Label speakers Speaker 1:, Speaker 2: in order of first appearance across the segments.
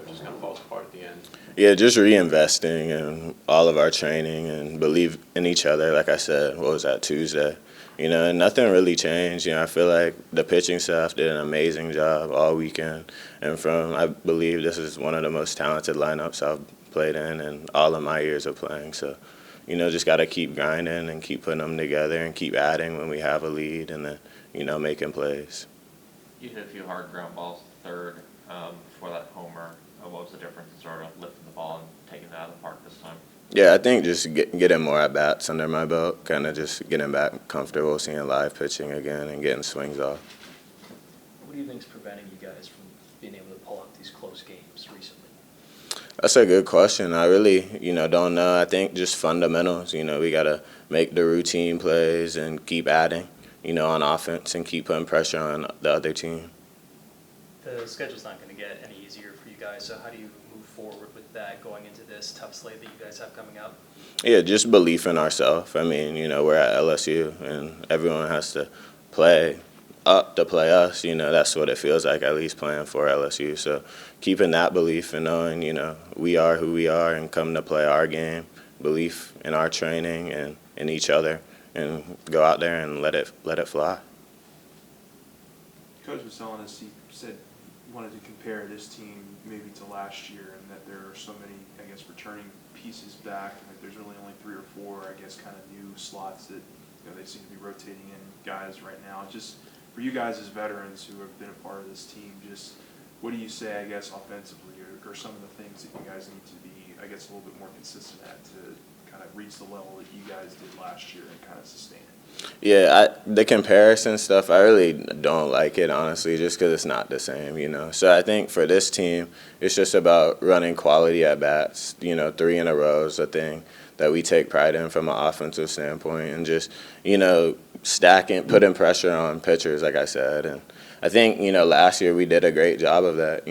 Speaker 1: Just kind of falls apart at the end.
Speaker 2: Yeah, just reinvesting in all of our training and believe in each other. Like I said, what was that, Tuesday? And nothing really changed. I feel like the pitching staff did an amazing job all weekend. And I believe this is one of the most talented lineups I've played in all of my years of playing. So, just got to keep grinding and keep putting them together and keep adding when we have a lead and then, making plays.
Speaker 3: You hit a few hard ground balls to third before that homer. What was the difference in sort of lifting the ball and taking it out of the park this time?
Speaker 2: Yeah, I think just getting more at-bats under my belt, kind of just getting back comfortable, seeing live pitching again and getting swings off.
Speaker 4: What do you think is preventing you guys from being able to pull out these close games recently?
Speaker 2: That's a good question. I really, don't know. I think just fundamentals. We got to make the routine plays and keep adding, on offense and keep putting pressure on the other team.
Speaker 4: The schedule's not going to get any easier for you guys, so how do you move forward with that going into this tough slate that you guys have coming up?
Speaker 2: Yeah, just belief in ourselves. I mean, we're at LSU, and everyone has to play up to play us. That's what it feels like, at least playing for LSU. So keeping that belief and knowing, we are who we are and coming to play our game, belief in our training and in each other, and go out there and let it fly.
Speaker 5: Coach was telling us, he said he wanted to compare this team maybe to last year, and that there are so many, I guess, returning pieces back, and that there's really only 3 or 4, I guess, kind of new slots that they seem to be rotating in guys right now. Just for you guys as veterans who have been a part of this team, just what do you say, I guess, offensively, or some of the things that you guys need to be, I guess, a little bit more consistent at to kind of reach the level that you guys did last year and kind of sustain it?
Speaker 2: Yeah, the comparison stuff, I really don't like it, honestly, just because it's not the same, So I think for this team, it's just about running quality at-bats. 3 in a row is a thing that we take pride in from an offensive standpoint, and just, stacking, putting pressure on pitchers, like I said. And I think, last year we did a great job of that.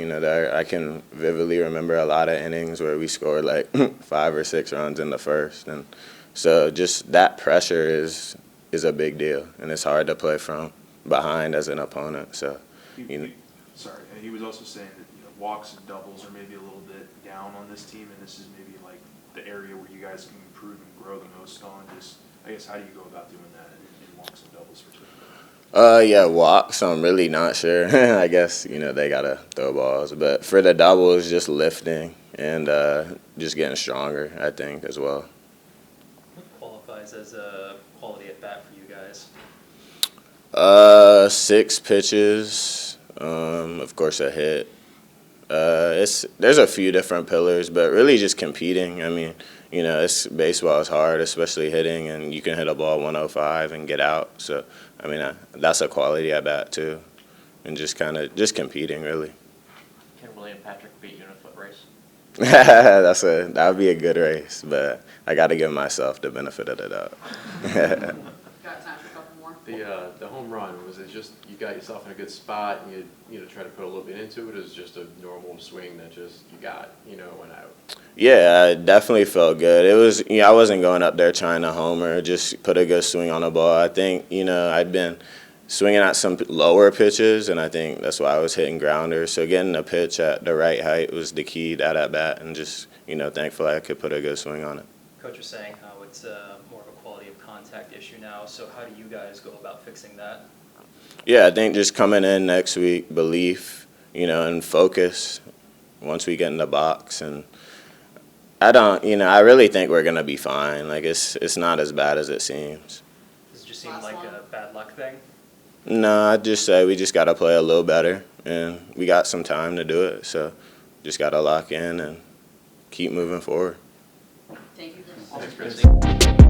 Speaker 2: I can vividly remember a lot of innings where we scored like 5 or 6 runs in the first. And so just that pressure is a big deal, and it's hard to play from behind as an opponent. So,
Speaker 5: he was also saying that walks and doubles are maybe a little bit down on this team, and this is maybe like the area where you guys can improve and grow the most on. Just, I guess, how do you go about doing that in walks and doubles particularly?
Speaker 2: Yeah, walks, I'm really not sure. I guess, they got to throw balls. But for the doubles, just lifting and just getting stronger, I think, as well.
Speaker 4: What qualifies as a quality at bat for you guys?
Speaker 2: 6 pitches, of course a hit. There's a few different pillars, but really just competing. I mean, baseball is hard, especially hitting, and you can hit a ball 105 and get out. So, I mean, that's a quality at bat too, and just competing really.
Speaker 3: Can William Patrick beat you in a foot race?
Speaker 2: That would be a good race, but I got to give myself the benefit of the doubt.
Speaker 6: Got time for a couple more.
Speaker 1: The home run, was it just you got yourself in a good spot and you try to put a little bit into it? Or was it just a normal swing that just you got went out?
Speaker 2: Yeah, I definitely felt good. It was I wasn't going up there trying to homer, just put a good swing on the ball. I think I'd been swinging at some lower pitches, and I think that's why I was hitting grounders. So getting a pitch at the right height was the key to that at bat, and just thankfully I could put a good swing on it.
Speaker 4: Coach was saying how it's more of a quality of contact issue now, so how do you guys go about fixing that?
Speaker 2: Yeah, I think just coming in next week, belief, and focus once we get in the box. And I really think we're going to be fine. Like, it's not as bad as it seems.
Speaker 4: Does it just seem like a bad luck thing?
Speaker 2: No, I'd just say we just got to play a little better, and we got some time to do it. So just got to lock in and keep moving forward.
Speaker 6: Thank you, Chris.
Speaker 3: Thanks, Chris.